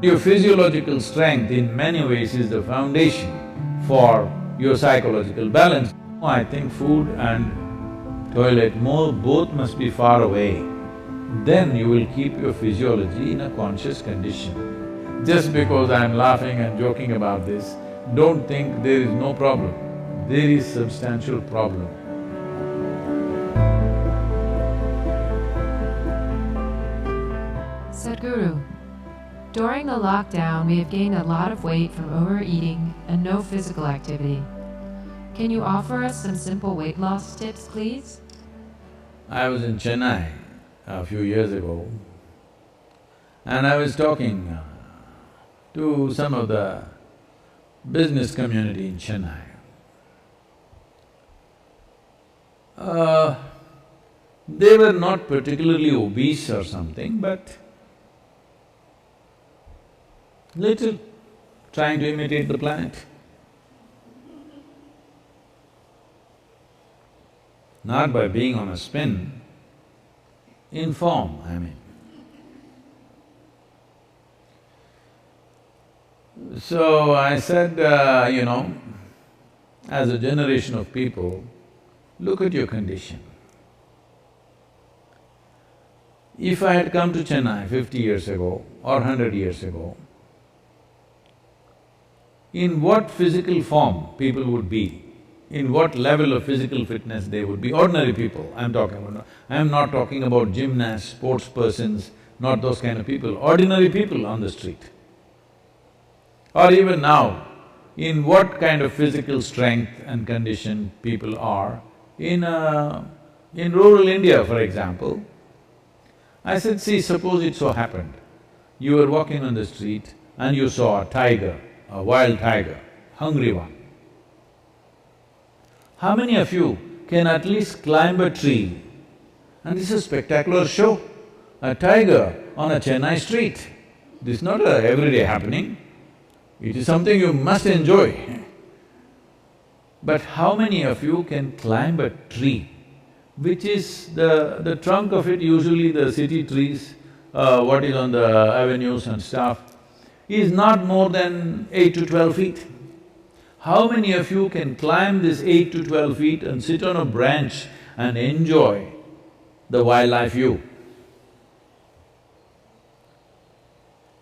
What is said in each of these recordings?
Your physiological strength in many ways is the foundation for your psychological balance. I think food and toilet both must be far away. Then you will keep your physiology in a conscious condition. Just because I'm laughing and joking about this, don't think there is no problem. There is substantial problem. Sadhguru, during the lockdown, we have gained a lot of weight from overeating and no physical activity. Can you offer us some simple weight loss tips, please? I was in Chennai a few years ago and I was talking to some of the business community in Chennai. They were not particularly obese or something, but little, trying to imitate the planet. Not by being on a spin, in form, I mean. So I said, as a generation of people, look at your condition. If I had come to Chennai 50 years ago or 100 years ago, in what physical form people would be, in what level of physical fitness they would be, ordinary people I'm talking about. I'm not talking about gymnasts, sports persons, not those kind of people, ordinary people on the street. Or even now, in what kind of physical strength and condition people are in rural India, for example. I said, see, suppose it so happened, you were walking on the street and you saw a tiger, a wild tiger, hungry one. How many of you can at least climb a tree? And this is a spectacular show, a tiger on a Chennai street. This is not a everyday happening, it is something you must enjoy. But how many of you can climb a tree, which is the trunk of it, usually the city trees, what is on the avenues and stuff, is not more than 8 to 12 feet. How many of you can climb this 8 to 12 feet and sit on a branch and enjoy the wildlife view?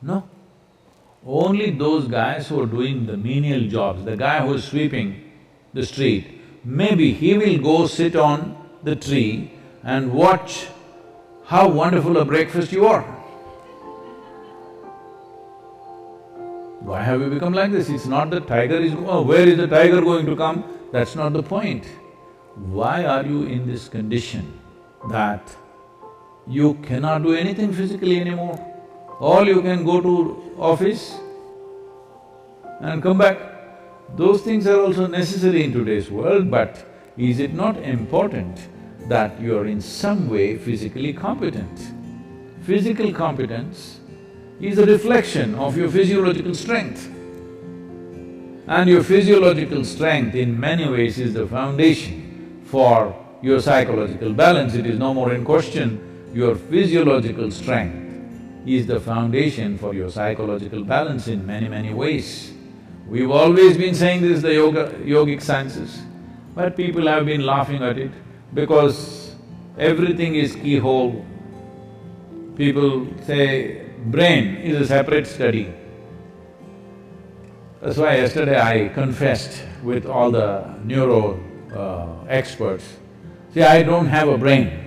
No. Only those guys who are doing the menial jobs, the guy who is sweeping the street, maybe he will go sit on the tree and watch how wonderful a breakfast you are. Why have we become like this? It's not the tiger is… oh, where is the tiger going to come? That's not the point. Why are you in this condition that you cannot do anything physically anymore? All you can go to office and come back. Those things are also necessary in today's world, but is it not important that you are in some way physically competent? Physical competence is a reflection of your physiological strength. And your physiological strength in many ways is the foundation for your psychological balance. It is no more in question. Your physiological strength is the foundation for your psychological balance in many ways. We've always been saying this, the yogic sciences, but people have been laughing at it because everything is keyhole. People say brain is a separate study. That's why yesterday I confessed with all the neuro experts, see, I don't have a brain.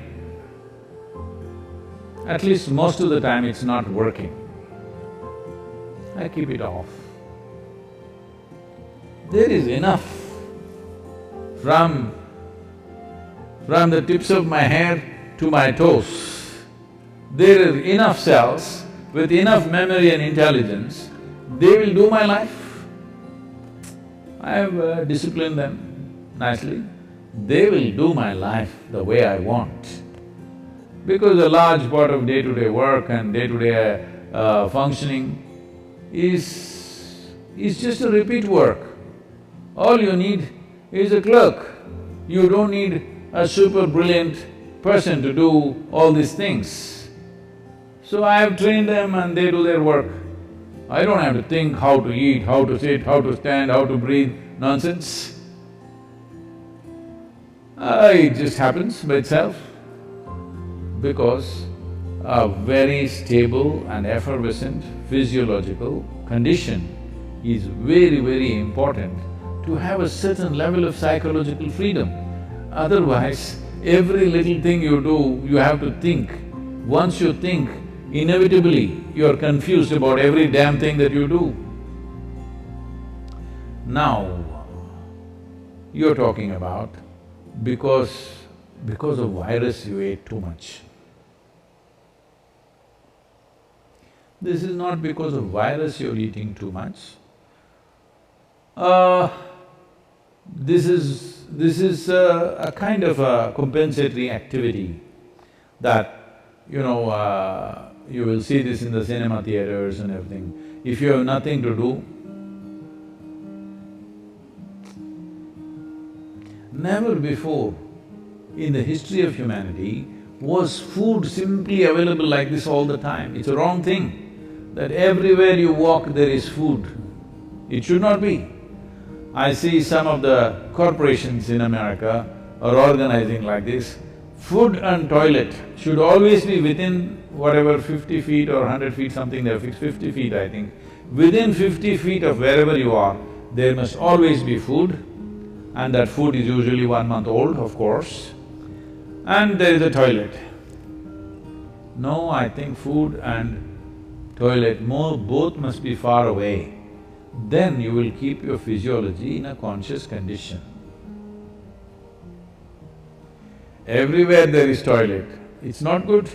At least most of the time it's not working. I keep it off. There is enough from the tips of my hair to my toes. There are enough cells with enough memory and intelligence, they will do my life. I have disciplined them nicely. They will do my life the way I want. Because a large part of day-to-day work and day-to-day functioning is just a repeat work. All you need is a clerk. You don't need a super brilliant person to do all these things. So I have trained them and they do their work. I don't have to think how to eat, how to sit, how to stand, how to breathe, nonsense. It just happens by itself because a very stable and effervescent physiological condition is very, very important to have a certain level of psychological freedom. Otherwise, every little thing you do, you have to think. Once you think, inevitably you're confused about every damn thing that you do. Now, you're talking about because of virus you ate too much. This is not because of virus you're eating too much. This is a kind of a compensatory activity that, you will see this in the cinema theaters and everything. If you have nothing to do, never before in the history of humanity was food simply available like this all the time. It's a wrong thing, that everywhere you walk there is food. It should not be. I see some of the corporations in America are organizing like this. Food and toilet should always be within whatever 50 feet or 100 feet, something they have fixed, 50 feet I think. Within 50 feet of wherever you are, there must always be food, and that food is usually 1 month old, of course, and there is a toilet. No, I think food and toilet both must be far away. Then you will keep your physiology in a conscious condition. Everywhere there is toilet, it's not good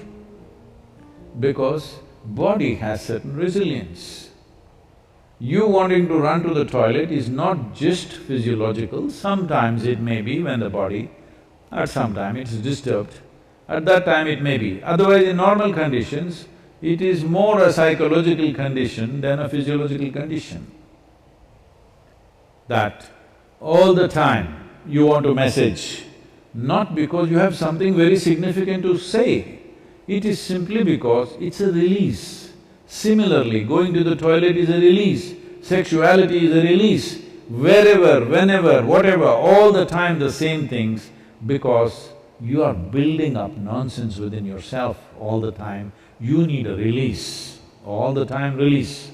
because body has certain resilience. You wanting to run to the toilet is not just physiological, sometimes it may be when the body, at some time it's disturbed, at that time it may be. Otherwise, in normal conditions, it is more a psychological condition than a physiological condition. That all the time you want to message, not because you have something very significant to say, it is simply because it's a release. Similarly, going to the toilet is a release, sexuality is a release, wherever, whenever, whatever, all the time the same things, because you are building up nonsense within yourself all the time. You need a release, all the time release.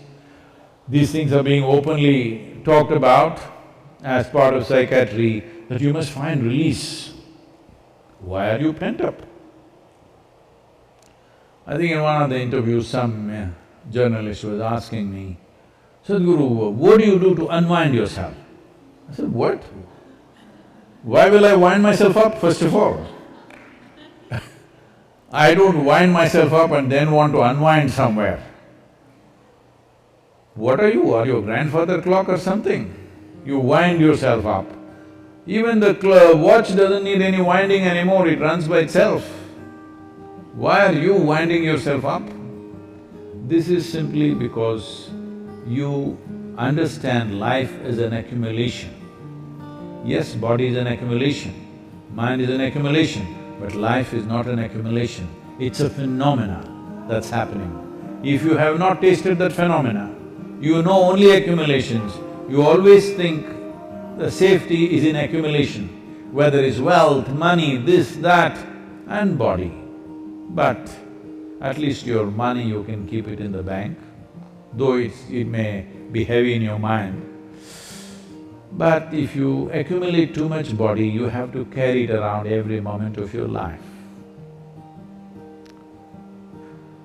These things are being openly talked about as part of psychiatry, that you must find release. Why are you pent up? I think in one of the interviews, some journalist was asking me, Sadhguru, what do you do to unwind yourself? I said, what? Why will I wind myself up, first of all? I don't wind myself up and then want to unwind somewhere. What are you? Are you a grandfather clock or something? You wind yourself up. Even the watch doesn't need any winding anymore, it runs by itself. Why are you winding yourself up? This is simply because you understand life as an accumulation. Yes, body is an accumulation, mind is an accumulation, but life is not an accumulation. It's a phenomena that's happening. If you have not tasted that phenomena, you know only accumulations, you always think the safety is in accumulation, whether it's wealth, money, this, that, and body. But at least your money you can keep it in the bank, though it may be heavy in your mind. But if you accumulate too much body, you have to carry it around every moment of your life.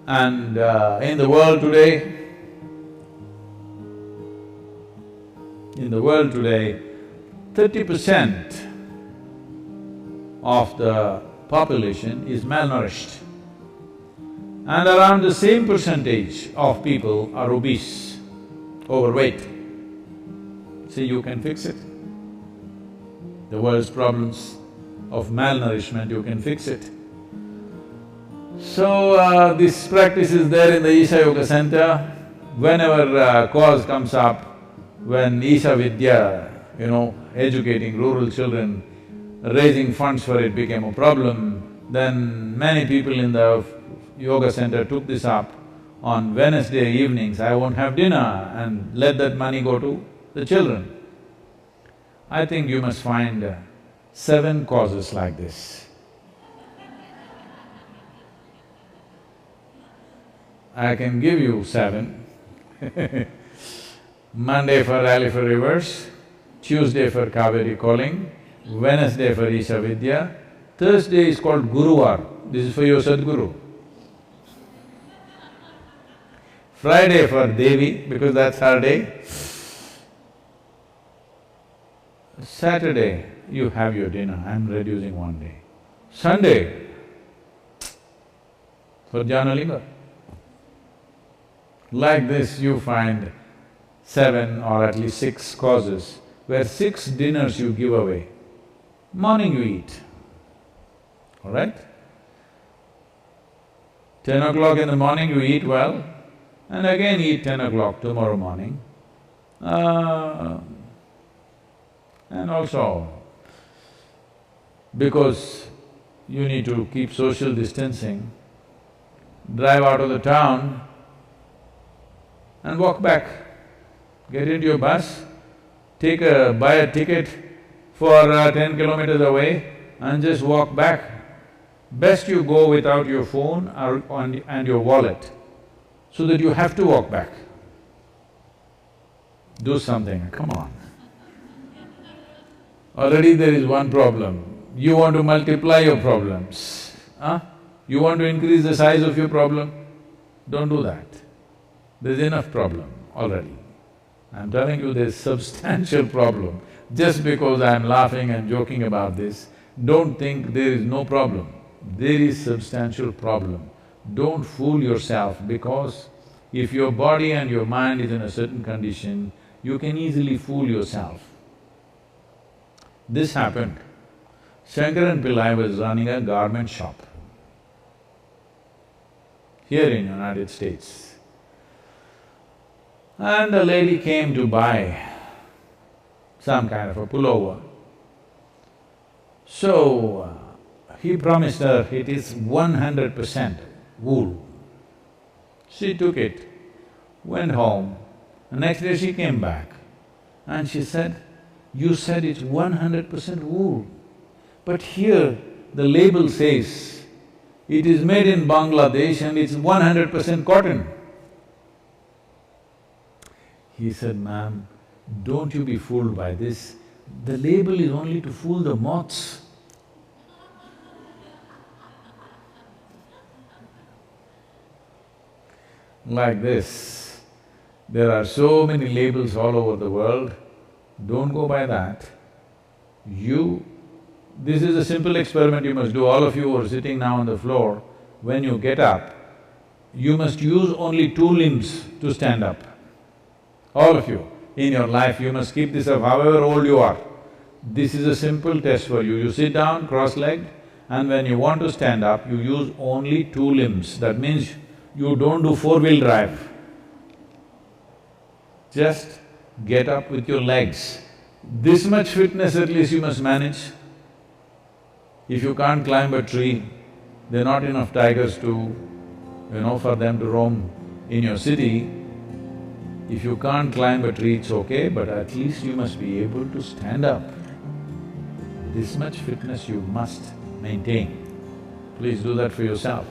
And in the world today, 30% of the population is malnourished, and around the same percentage of people are obese, overweight. See, you can fix it. The world's problems of malnourishment, you can fix it. So, this practice is there in the Isha Yoga Center. Whenever cause comes up, when Isha Vidya, educating rural children, raising funds for it became a problem, then many people in the yoga center took this up. on Wednesday evenings I won't have dinner and let that money go to the children. I think you must find 7 causes like this. I can give you 7. Monday for Rally for Rivers, Tuesday for Kaveri Calling, Wednesday for Isha Vidya, Thursday is called Guruvar, this is for your Sadguru. Friday for Devi, because that's her day. Saturday, you have your dinner, I'm reducing one day. Sunday, for Janalinga. Like this, you find 7 or at least 6 causes where 6 dinners you give away. Morning you eat, all right? 10 o'clock in the morning you eat well, and again eat 10 o'clock tomorrow morning. And also, because you need to keep social distancing, drive out of the town and walk back. Get into your bus, buy a ticket for 10 kilometers away and just walk back. Best you go without your phone and your wallet, so that you have to walk back. Do something, come on. Already there is one problem, you want to multiply your problems, huh? You want to increase the size of your problem? Don't do that. There's enough problem already. I'm telling you there's substantial problem. Just because I'm laughing and joking about this, don't think there is no problem. There is substantial problem. Don't fool yourself, because if your body and your mind is in a certain condition, you can easily fool yourself. This happened. Shankaran Pillai was running a garment shop here in United States. And a lady came to buy some kind of a pullover. So, he promised her it is 100% wool. She took it, went home. The next day she came back and she said, "You said it's 100% wool, but here the label says it is made in Bangladesh and it's 100% cotton." He said, "Ma'am, don't you be fooled by this. The label is only to fool the moths." Like this, there are so many labels all over the world, don't go by that. This is a simple experiment you must do, all of you who are sitting now on the floor, when you get up, you must use only 2 limbs to stand up. All of you, in your life you must keep this up, however old you are. This is a simple test for you. You sit down cross-legged, and when you want to stand up, you use only 2 limbs. That means you don't do 4-wheel drive. Just get up with your legs. This much fitness at least you must manage. If you can't climb a tree, there are not enough tigers to, for them to roam in your city. If you can't climb a tree, it's okay, but at least you must be able to stand up. This much fitness you must maintain. Please do that for yourself.